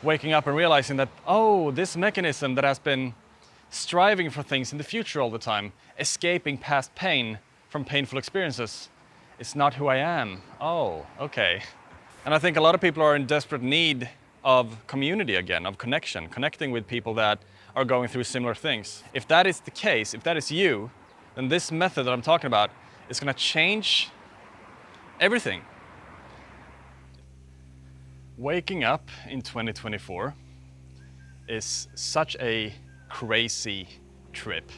waking up and realizing that, oh, this mechanism that has been striving for things in the future all the time, escaping past pain from painful experiences, it's not who I am. Oh, okay. And I think a lot of people are in desperate need of community again, of connection, connecting with people that are going through similar things. If that is the case, if that is you, then this method that I'm talking about is going to change everything. Waking up in 2024 is such a crazy trip.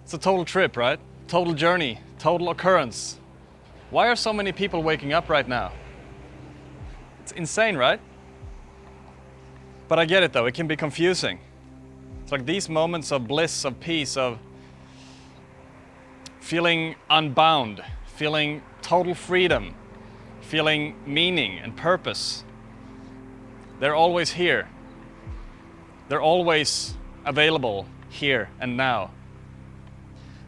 It's a total trip, right? Total journey, total occurrence. Why are so many people waking up right now? It's insane, right? But I get it though, it can be confusing. It's like these moments of bliss, of peace, of feeling unbound, feeling total freedom, feeling meaning and purpose. They're always here. They're always available here and now.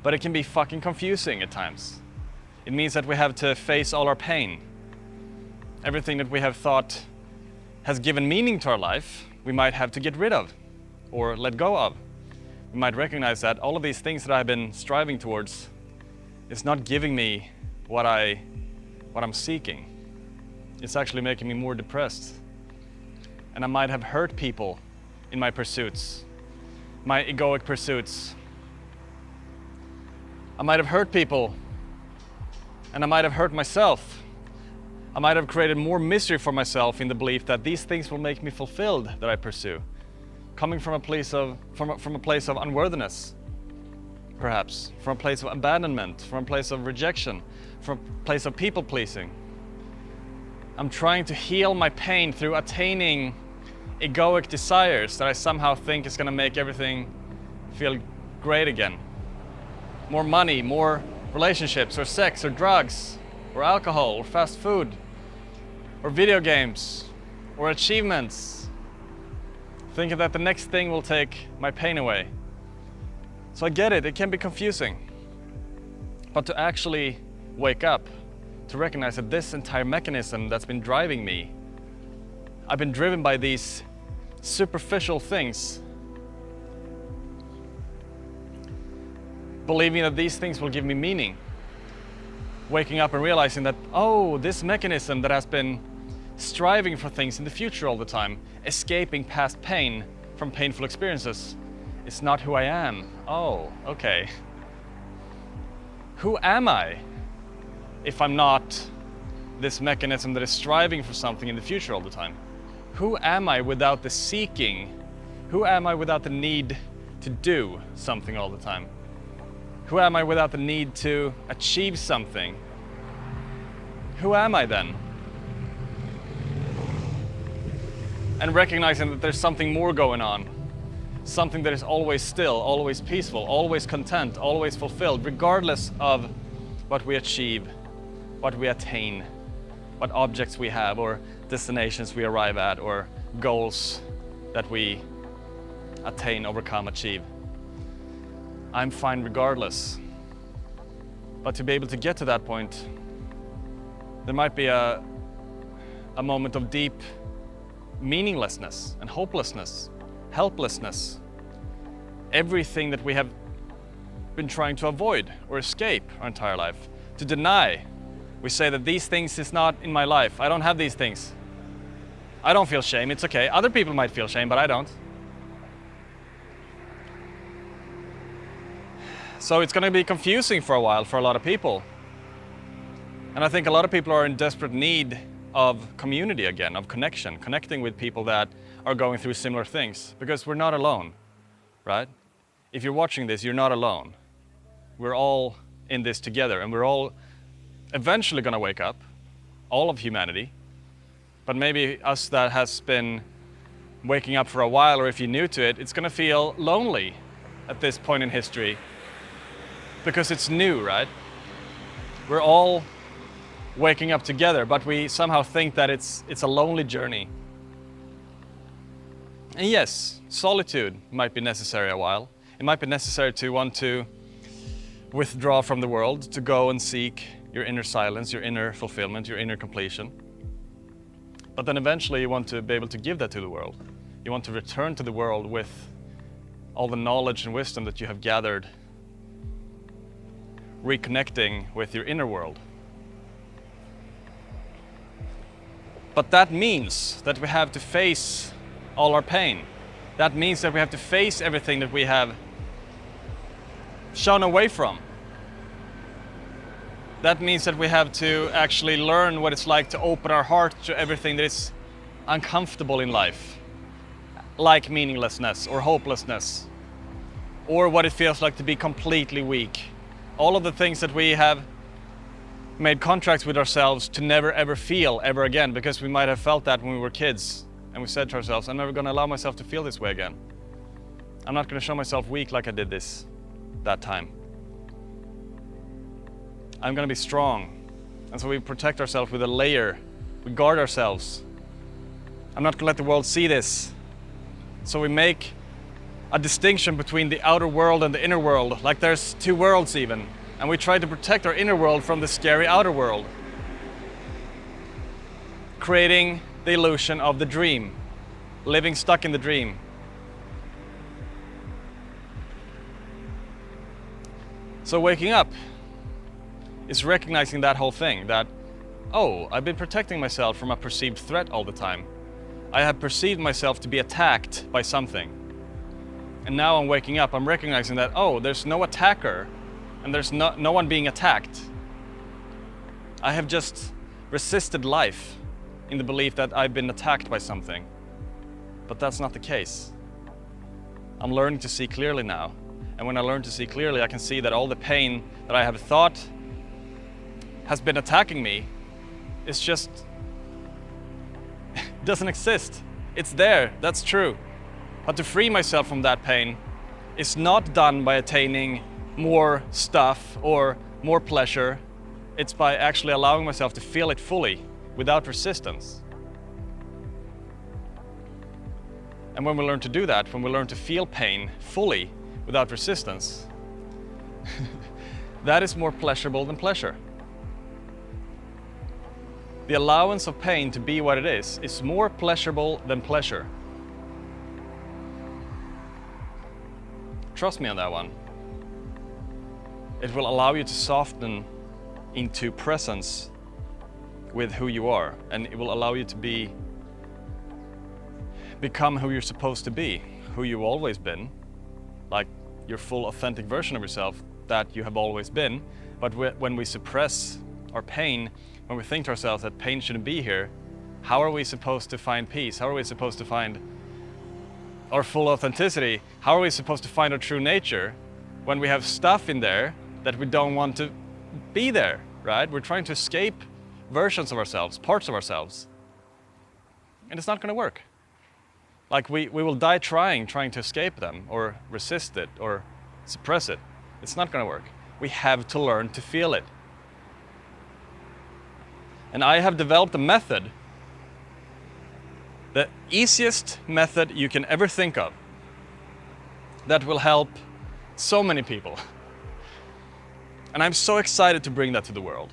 But it can be fucking confusing at times. It means that we have to face all our pain. Everything that we have thought has given meaning to our life, we might have to get rid of or let go of. We might recognize that all of these things that I've been striving towards is not giving me what I'm seeking. It's actually making me more depressed. And I might have hurt people in my pursuits, my egoic pursuits. I might have hurt people, and I might have hurt myself. I might have created more misery for myself in the belief that these things will make me fulfilled that I pursue, coming from a place of unworthiness, perhaps, from a place of abandonment, from a place of rejection, from a place of people pleasing. I'm trying to heal my pain through attaining egoic desires that I somehow think is going to make everything feel great again. More money, more relationships, or sex, or drugs, or alcohol, or fast food, or video games, or achievements. Thinking that the next thing will take my pain away. So I get it, it can be confusing. But to actually wake up, to recognize that this entire mechanism that's been driving me, I've been driven by these superficial things, believing that these things will give me meaning. Waking up and realizing that, oh, this mechanism that has been striving for things in the future all the time, escaping past pain from painful experiences, it's not who I am. Oh, okay. Who am I if I'm not this mechanism that is striving for something in the future all the time? Who am I without the seeking? Who am I without the need to do something all the time? Who am I without the need to achieve something? Who am I then? And recognizing that there's something more going on, something that is always still, always peaceful, always content, always fulfilled, regardless of what we achieve, what we attain, what objects we have, or destinations we arrive at, or goals that we attain, overcome, achieve. I'm fine regardless. But to be able to get to that point, there might be a moment of deep meaninglessness and hopelessness, helplessness. Everything that we have been trying to avoid or escape our entire life, to deny. We say that these things is not in my life. I don't have these things. I don't feel shame, it's okay. Other people might feel shame, but I don't. So it's going to be confusing for a while for a lot of people. And I think a lot of people are in desperate need of community again, of connection, connecting with people that are going through similar things, because we're not alone, right? If you're watching this, you're not alone. We're all in this together, and we're all eventually going to wake up, all of humanity. But maybe us that has been waking up for a while, or if you're new to it, it's going to feel lonely at this point in history, because it's new, right? We're all waking up together, but we somehow think that it's a lonely journey. And yes, solitude might be necessary a while. It might be necessary to want to withdraw from the world, to go and seek your inner silence, your inner fulfillment, your inner completion. But then eventually you want to be able to give that to the world. You want to return to the world with all the knowledge and wisdom that you have gathered, reconnecting with your inner world. But that means that we have to face all our pain. That means that we have to face everything that we have shown away from. That means that we have to actually learn what it's like to open our heart to everything that is uncomfortable in life, like meaninglessness or hopelessness, or what it feels like to be completely weak. All of the things that we have made contracts with ourselves to never ever feel ever again, because we might have felt that when we were kids and we said to ourselves, I'm never going to allow myself to feel this way again. I'm not going to show myself weak like I did that time. I'm going to be strong. And so we protect ourselves with a layer. We guard ourselves. I'm not going to let the world see this. So we make a distinction between the outer world and the inner world, like there's two worlds even. And we try to protect our inner world from the scary outer world, creating the illusion of the dream, living stuck in the dream. So waking up is recognizing that whole thing, that, oh, I've been protecting myself from a perceived threat all the time. I have perceived myself to be attacked by something. And now I'm waking up, I'm recognizing that, oh, there's no attacker and there's no one being attacked. I have just resisted life in the belief that I've been attacked by something. But that's not the case. I'm learning to see clearly now. And when I learn to see clearly, I can see that all the pain that I have thought has been attacking me is just doesn't exist. It's there, that's true. But to free myself from that pain is not done by attaining more stuff or more pleasure. It's by actually allowing myself to feel it fully without resistance. And when we learn to do that, when we learn to feel pain fully without resistance, that is more pleasurable than pleasure. The allowance of pain to be what it is more pleasurable than pleasure. Trust me on that one. It will allow you to soften into presence with who you are, and it will allow you to become who you're supposed to be, who you've always been, like your full authentic version of yourself that you have always been. But when we suppress our pain, when we think to ourselves that pain shouldn't be here, how are we supposed to find peace? How are we supposed to find our full authenticity? How are we supposed to find our true nature when we have stuff in there that we don't want to be there, right? We're trying to escape versions of ourselves, parts of ourselves. And it's not going to work. Like we will die trying to escape them or resist it or suppress it. It's not going to work. We have to learn to feel it. And I have developed a method, the easiest method you can ever think of, that will help so many people. And I'm so excited to bring that to the world.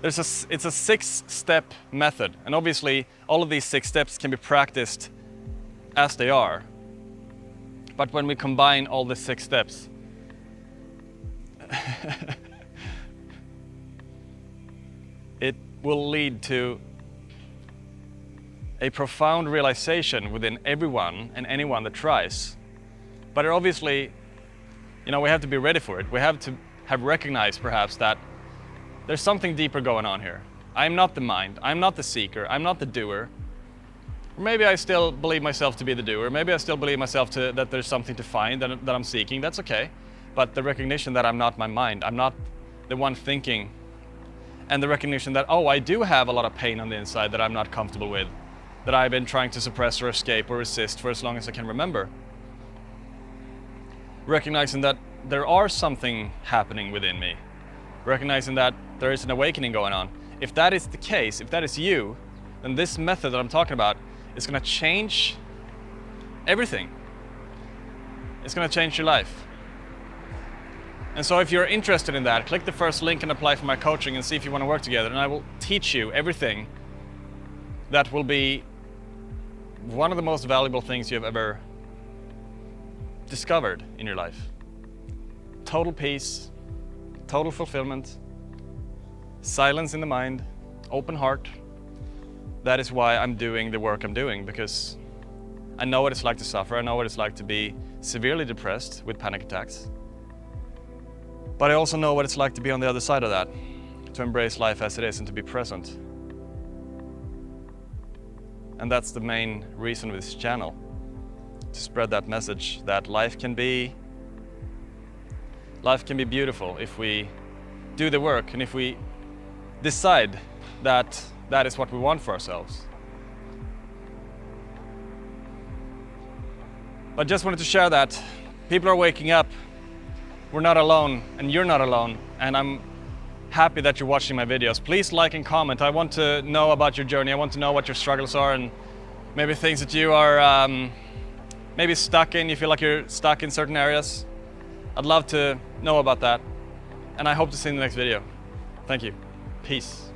It's a 6-step method, and obviously all of these 6 steps can be practiced as they are. But when we combine all the 6 steps, it will lead to a profound realization within everyone and anyone that tries. But it obviously, we have to be ready for it. We have to have recognized perhaps that there's something deeper going on here. I'm not the mind, I'm not the seeker, I'm not the doer. Or maybe I still believe myself to be the doer, maybe I still believe myself that there's something to find that I'm seeking, that's okay. But the recognition that I'm not my mind, I'm not the one thinking, and the recognition that, oh, I do have a lot of pain on the inside that I'm not comfortable with, that I've been trying to suppress or escape or resist for as long as I can remember. Recognizing that there are something happening within me. Recognizing that there is an awakening going on. If that is the case, if that is you, then this method that I'm talking about is going to change everything. It's going to change your life. And so if you're interested in that, click the first link and apply for my coaching and see if you want to work together. And I will teach you everything that will be one of the most valuable things you have ever discovered in your life. Total peace, total fulfillment, silence in the mind, open heart. That is why I'm doing the work I'm doing, because I know what it's like to suffer. I know what it's like to be severely depressed with panic attacks. But I also know what it's like to be on the other side of that, to embrace life as it is and to be present. And that's the main reason with this channel, to spread that message that life can be beautiful if we do the work and if we decide that that is what we want for ourselves. But just wanted to share that people are waking up. We're not alone, and you're not alone, and I'm happy that you're watching my videos. Please like and comment. I want to know about your journey. I want to know what your struggles are and maybe things that you are maybe stuck in. You feel like you're stuck in certain areas. I'd love to know about that, and I hope to see you in the next video. Thank you. Peace.